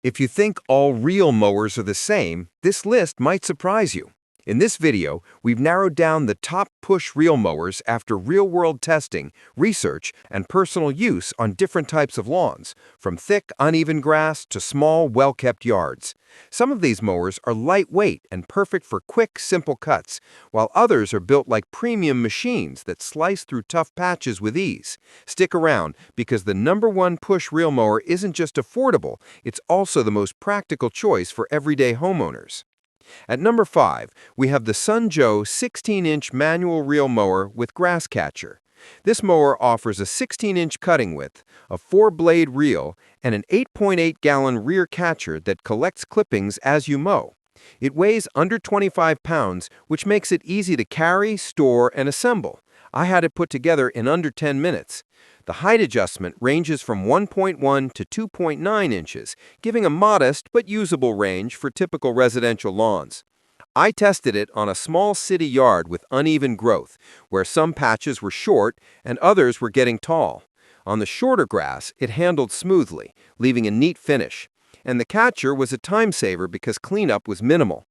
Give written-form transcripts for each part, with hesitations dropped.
If you think all reel mowers are the same, this list might surprise you. In this video, we've narrowed down the top push reel mowers after real-world testing, research, and personal use on different types of lawns, from thick, uneven grass to small, well-kept yards. Some of these mowers are lightweight and perfect for quick, simple cuts, while others are built like premium machines that slice through tough patches with ease. Stick around, because the #1 push reel mower isn't just affordable, it's also the most practical choice for everyday homeowners. At number 5, we have the Sun Joe 16-inch manual reel mower with grass catcher. This mower offers a 16-inch cutting width, a 4-blade reel, and an 8.8-gallon rear catcher that collects clippings as you mow. It weighs under 25 pounds, which makes it easy to carry, store, and assemble. I had it put together in under 10 minutes. The height adjustment ranges from 1.1 to 2.9 inches, giving a modest but usable range for typical residential lawns. I tested it on a small city yard with uneven growth, where some patches were short and others were getting tall. On the shorter grass, it handled smoothly, leaving a neat finish. And the catcher was a time saver because cleanup was minimal.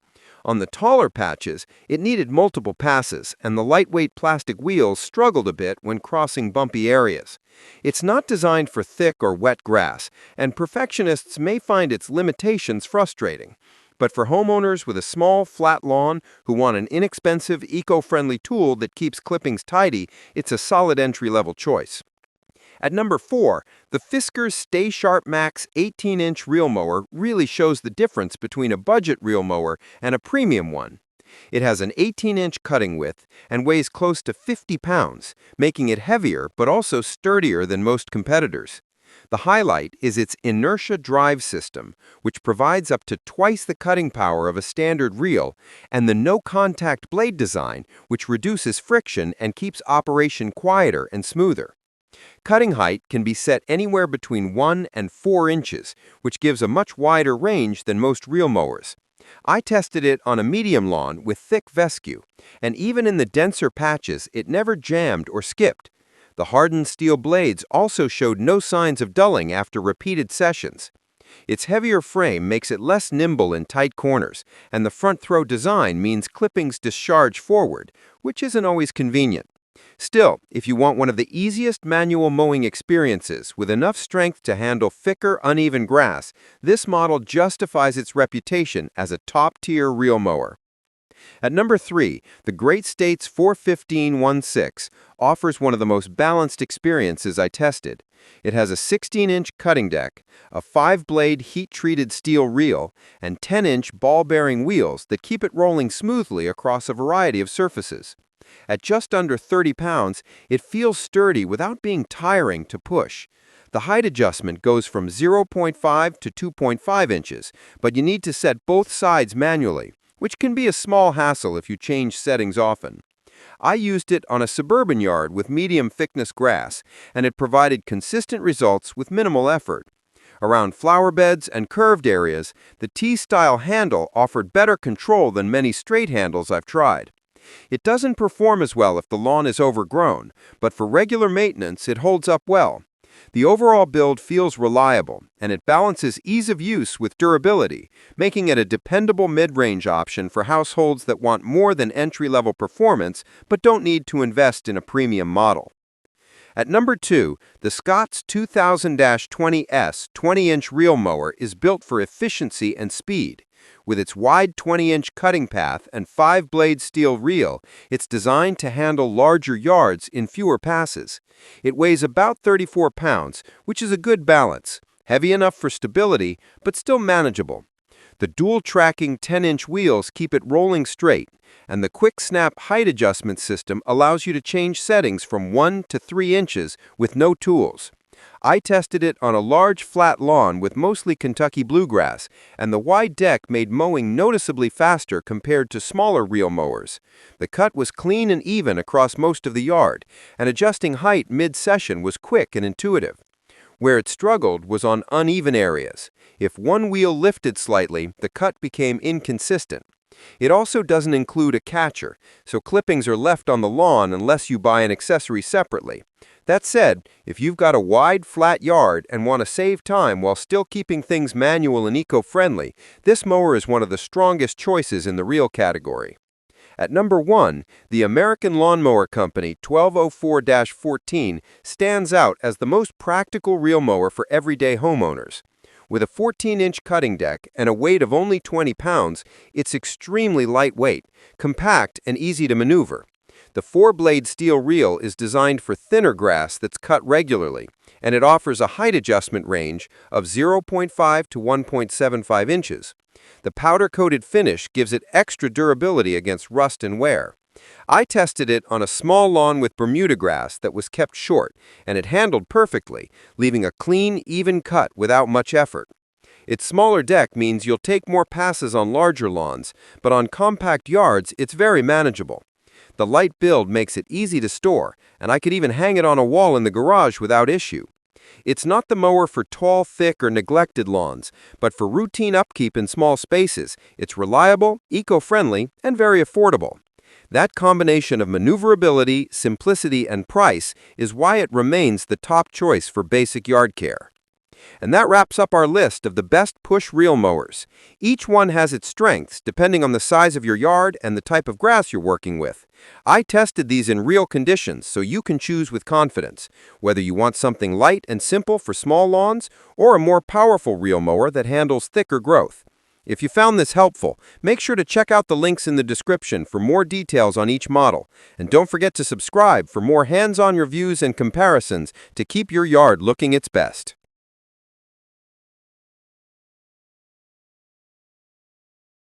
On the taller patches, it needed multiple passes, and the lightweight plastic wheels struggled a bit when crossing bumpy areas. It's not designed for thick or wet grass, and perfectionists may find its limitations frustrating. But for homeowners with a small, flat lawn who want an inexpensive, eco-friendly tool that keeps clippings tidy, it's a solid entry-level choice. At number 4, the Fiskars StaySharp Max 18-inch reel mower really shows the difference between a budget reel mower and a premium one. It has an 18-inch cutting width and weighs close to 50 pounds, making it heavier but also sturdier than most competitors. The highlight is its inertia drive system, which provides up to twice the cutting power of a standard reel, and the no-contact blade design, which reduces friction and keeps operation quieter and smoother. Cutting height can be set anywhere between 1 and 4 inches, which gives a much wider range than most reel mowers. I tested it on a medium lawn with thick fescue, and even in the denser patches, it never jammed or skipped. The hardened steel blades also showed no signs of dulling after repeated sessions. Its heavier frame makes it less nimble in tight corners, and the front throw design means clippings discharge forward, which isn't always convenient. Still, if you want one of the easiest manual mowing experiences with enough strength to handle thicker, uneven grass, this model justifies its reputation as a top-tier reel mower. At number 3, the Great States 415-16 offers one of the most balanced experiences I tested. It has a 16-inch cutting deck, a 5-blade heat-treated steel reel, and 10-inch ball-bearing wheels that keep it rolling smoothly across a variety of surfaces. At just under 30 pounds, it feels sturdy without being tiring to push. The height adjustment goes from 0.5 to 2.5 inches, but you need to set both sides manually, which can be a small hassle if you change settings often. I used it on a suburban yard with medium-thickness grass, and it provided consistent results with minimal effort. Around flower beds and curved areas, the T-style handle offered better control than many straight handles I've tried. It doesn't perform as well if the lawn is overgrown, but for regular maintenance it holds up well. The overall build feels reliable, and it balances ease of use with durability, making it a dependable mid-range option for households that want more than entry-level performance but don't need to invest in a premium model. At number 2, the Scott's 2000-20S 20-inch reel mower is built for efficiency and speed. With its wide 20-inch cutting path and 5-blade steel reel, it's designed to handle larger yards in fewer passes. It weighs about 34 pounds, which is a good balance, heavy enough for stability, but still manageable. The dual-tracking 10-inch wheels keep it rolling straight, and the quick-snap height adjustment system allows you to change settings from 1 to 3 inches with no tools. I tested it on a large flat lawn with mostly Kentucky bluegrass, and the wide deck made mowing noticeably faster compared to smaller reel mowers. The cut was clean and even across most of the yard, and adjusting height mid-session was quick and intuitive. Where it struggled was on uneven areas. If one wheel lifted slightly, the cut became inconsistent. It also doesn't include a catcher, so clippings are left on the lawn unless you buy an accessory separately. That said, if you've got a wide, flat yard and want to save time while still keeping things manual and eco-friendly, this mower is one of the strongest choices in the reel category. At number 1, the American Lawnmower Company 1204-14 stands out as the most practical reel mower for everyday homeowners. With a 14-inch cutting deck and a weight of only 20 pounds, it's extremely lightweight, compact, and easy to maneuver. The 4-blade steel reel is designed for thinner grass that's cut regularly, and it offers a height adjustment range of 0.5 to 1.75 inches. The powder-coated finish gives it extra durability against rust and wear. I tested it on a small lawn with Bermuda grass that was kept short, and it handled perfectly, leaving a clean, even cut without much effort. Its smaller deck means you'll take more passes on larger lawns, but on compact yards, it's very manageable. The light build makes it easy to store, and I could even hang it on a wall in the garage without issue. It's not the mower for tall, thick, or neglected lawns, but for routine upkeep in small spaces, it's reliable, eco-friendly, and very affordable. That combination of maneuverability, simplicity, and price is why it remains the top choice for basic yard care. And that wraps up our list of the best push reel mowers. Each one has its strengths depending on the size of your yard and the type of grass you're working with. I tested these in real conditions so you can choose with confidence, whether you want something light and simple for small lawns or a more powerful reel mower that handles thicker growth. If you found this helpful, make sure to check out the links in the description for more details on each model. And don't forget to subscribe for more hands-on reviews and comparisons to keep your yard looking its best.